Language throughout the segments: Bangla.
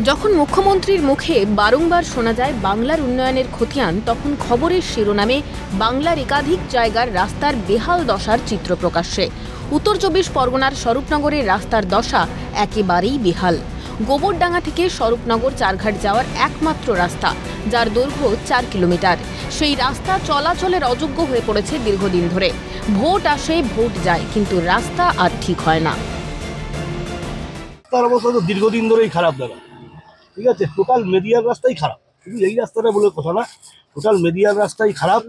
যখন মুখ্যমন্ত্রীর মুখে বারংবার শোনা যায় বাংলার উন্নয়নের খতিয়ান, তখন খবরের শিরোনামে বাংলার একাধিক জায়গার রাস্তার বেহাল দশার চিত্র প্রকাশ্যে। উত্তর ২৪ পরগনার স্বরূপনগরের রাস্তার দশা একেবারেই বেহাল। গোবরডাঙ্গা থেকে স্বরূপনগর চারঘাট যাওয়ার একমাত্র রাস্তা, যার দৈর্ঘ্য ৪ কিলোমিটার, সেই রাস্তা চলাচলের অযোগ্য হয়ে পড়েছে দীর্ঘদিন ধরে। ভোট আসে ভোট যায়, কিন্তু রাস্তা আর ঠিক হয় না। তার অবস্থা তো দীর্ঘদিন ধরেই খারাপ দাদা, ঠিক আছে। টোটাল মেদিয়ার রাস্তাই খারাপ, শুধু এই রাস্তাটা বলে কথা না, টোটাল মেদিয়ার রাস্তাই খারাপ।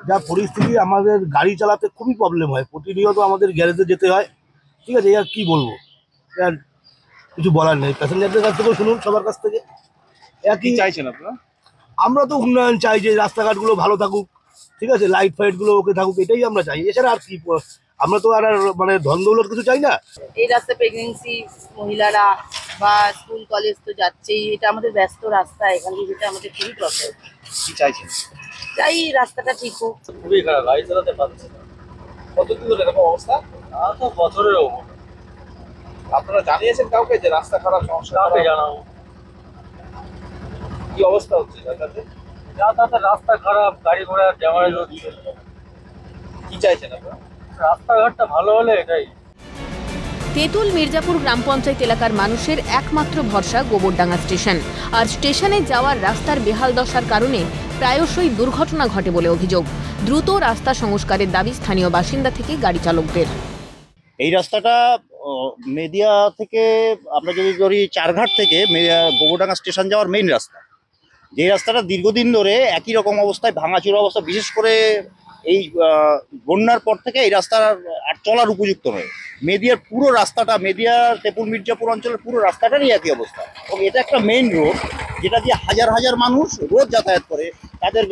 যা পরিস্থিতি, আমাদের গাড়ি চালাতে খুবই প্রবলেম হয়, প্রতিনিয়ত আমাদের গ্যারেজে যেতে হয়, ঠিক আছে। আর কি বলবো, আর কিছু বলার নেই। প্যাসেঞ্জারদের কাছ থেকেও শুনুন, সবার কাছ থেকে একই চাইছেন আপনারা। আমরা তো উন্নয়ন চাই, যে রাস্তাঘাটগুলো ভালো থাকুক, ঠিক আছে, লাইট ফাইটগুলো ওকে থাকুক, এটাই আমরা চাই। এছাড়া আর কি, আমরা তো আর মানে ধন দৌলত কিছু চাই না। এই রাস্তা প্রেগনেন্সি মহিলারা বা স্কুল কলেজ তো যাচ্ছেই, এটা আমাদের ব্যস্ত রাস্তা, এখানে যেটা আমাদের খুবই প্রবলেম। কি চাইছেন? চাই রাস্তাটা ঠিক হোক। খুবই খারাপ, গাড়ি চালাতে পারছে না। কতদিন ধরে এরকম অবস্থা? তো বছরের ওপর। আপনারা জানিয়েছেন কাউকে যে রাস্তা খারাপ, সমস্যা? কাউকে জানাবো। কি অবস্থা হচ্ছে যাতায়াতের? রাস্তা খারাপ, গাড়ি ঘোড়া জ্যামারেজ হচ্ছে। কি চাইছেন আপনারা? রাস্তাঘাটটা ভালো হলে এটাই। তেঁতুল মির্জাপুর গ্রাম পঞ্চায়েত এলাকার মানুষের একমাত্র ভরসা গোবরডাঙ্গা স্টেশন। আর স্টেশনে যাওয়ার রাস্তার বেহাল দশার কারণে প্রায়শই দুর্ঘটনা ঘটে বলে অভিযোগ। দ্রুত রাস্তা সংস্কারের দাবি স্থানীয় বাসিন্দা থেকে গাড়ি চালকদের। এই রাস্তাটা মেদিয়া থেকে আমরা যদি ধরি চারঘাট থেকে গোবরডাঙ্গা স্টেশন যাওয়ার মেইন রাস্তা, যে রাস্তাটা দীর্ঘদিন ধরে একই রকম অবস্থায় ভাঙাচোরা অবস্থা, বিশেষ করে এই বন্যার পর থেকে এই রাস্তার আর চলার উপযুক্ত নয়। মেদিয়ার পুরো রাস্তাটা, মেদিয়ার তেঁতুল মির্জাপুর অঞ্চলের পুরো রাস্তাটারই একই অবস্থা, এবং এটা একটা মেইন রোড, যেটা দিয়ে হাজার হাজার মানুষ রোজ যাতায়াত করে। তাদের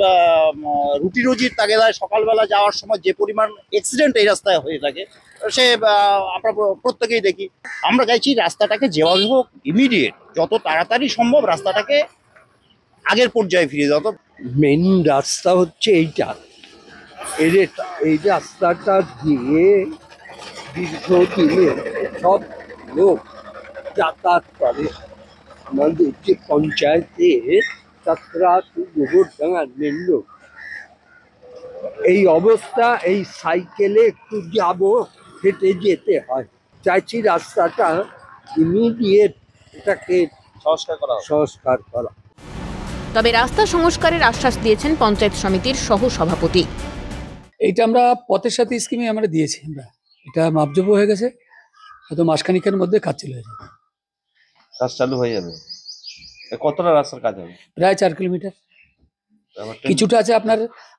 রুটি রুজির তাগিদায় সকালবেলা যাওয়ার সময় যে পরিমাণ অ্যাক্সিডেন্ট এই রাস্তায় হয়ে থাকে, সে আমরা প্রত্যেকেই দেখি। আমরা চাইছি রাস্তাটাকে যেভাবে হোক ইমিডিয়েট, যত তাড়াতাড়ি সম্ভব রাস্তাটাকে আগের পর্যায়ে ফিরে যাওয়া। মেন রাস্তা হচ্ছে এইটা, এই রাস্তাটা দিয়ে দীর্ঘদিনে সব লোক যাতায়াত করে। আমাদের যে পঞ্চায়েতে যাত্রা গোবরডাঙ্গার মেন রোড, এই অবস্থা, এই সাইকেলে একটু যাব, হেঁটে যেতে হয়। চাইছি রাস্তাটা ইমিডিয়েট এটাকে সংস্কার করা। তবে রাস্তা সংস্কারের আশ্বাস দিয়েছেন পঞ্চায়েত সমিতির সহ সভাপতি। এইটা আমরা পথের সাথে স্কিমে আমরা দিয়েছি, আমরা এটা মাপজোপ হয়ে গেছে, হয়তো মাসখানিকের মধ্যে কাজ চলে যাবে। কাজ চালু হয়ে যাবে। কতটা রাস্তার কাজ হবে? প্রায় ৪ কিলোমিটার। কিছুটা আছে আপনার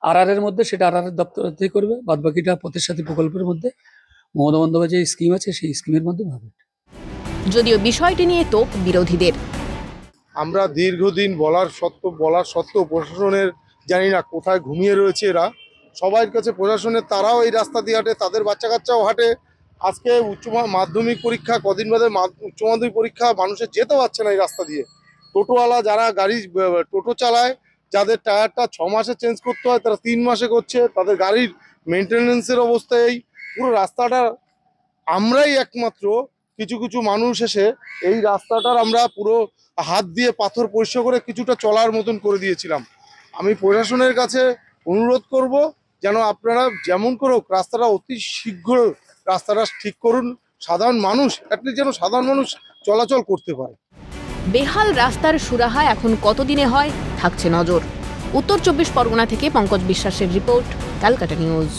আরআর এর মধ্যে, সেটা আরআর এর দপ্তর থেকে করবে, বাদ বাকিটা পথের সাথে প্রকল্পের মধ্যে মমতা বন্দ্যোপাধ্যায় যে স্কিম আছে সেই স্কিমের মধ্যে হবে। যদিও বিষয়টি নিয়ে তোপ বিরোধীদের। আমরা দীর্ঘদিন বলার সত্ত্বেও প্রশাসনের জানি না কোথায় ঘুমিয়ে রয়েছে এরা। সবার কাছে প্রশাসনের, তারাও এই রাস্তা দিয়ে হাঁটে, তাদের বাচ্চা কাচ্চাও হাঁটে। আজকে মাধ্যমিক পরীক্ষা, কদিন বাদে উচ্চ মাধ্যমিক পরীক্ষা, মানুষের যেতে পারছে না এই রাস্তা দিয়ে। টোটোওয়ালা যারা টোটো চালায়, যাদের টায়ারটা 6 মাসে চেঞ্জ করতে হয়, তারা 3 মাসে করছে। তাদের গাড়ির মেনটেন্যান্সের অবস্থা এই। পুরো রাস্তাটা আমরাই একমাত্র কিছু কিছু মানুষ এসে এই রাস্তাটার আমরা পুরো হাত দিয়ে পাথর পরিষ্কার করে কিছুটা চলার মতন করে দিয়েছিলাম। আমি প্রশাসনের কাছে অনুরোধ করব, যেন আপনারা যেমন করুক রাস্তাটা অতি শীঘ্র রাস্তাটা ঠিক করুন। সাধারণ মানুষ, অ্যাটলিস্ট যেন সাধারণ মানুষ চলাচল করতে পারে। বেহাল রাস্তার সুরাহা এখন কতদিনে হয়, থাকছে নজর। উত্তর ২৪ পরগনা থেকে পঙ্কজ বিশ্বাসের রিপোর্ট, ক্যালকাটা নিউজ।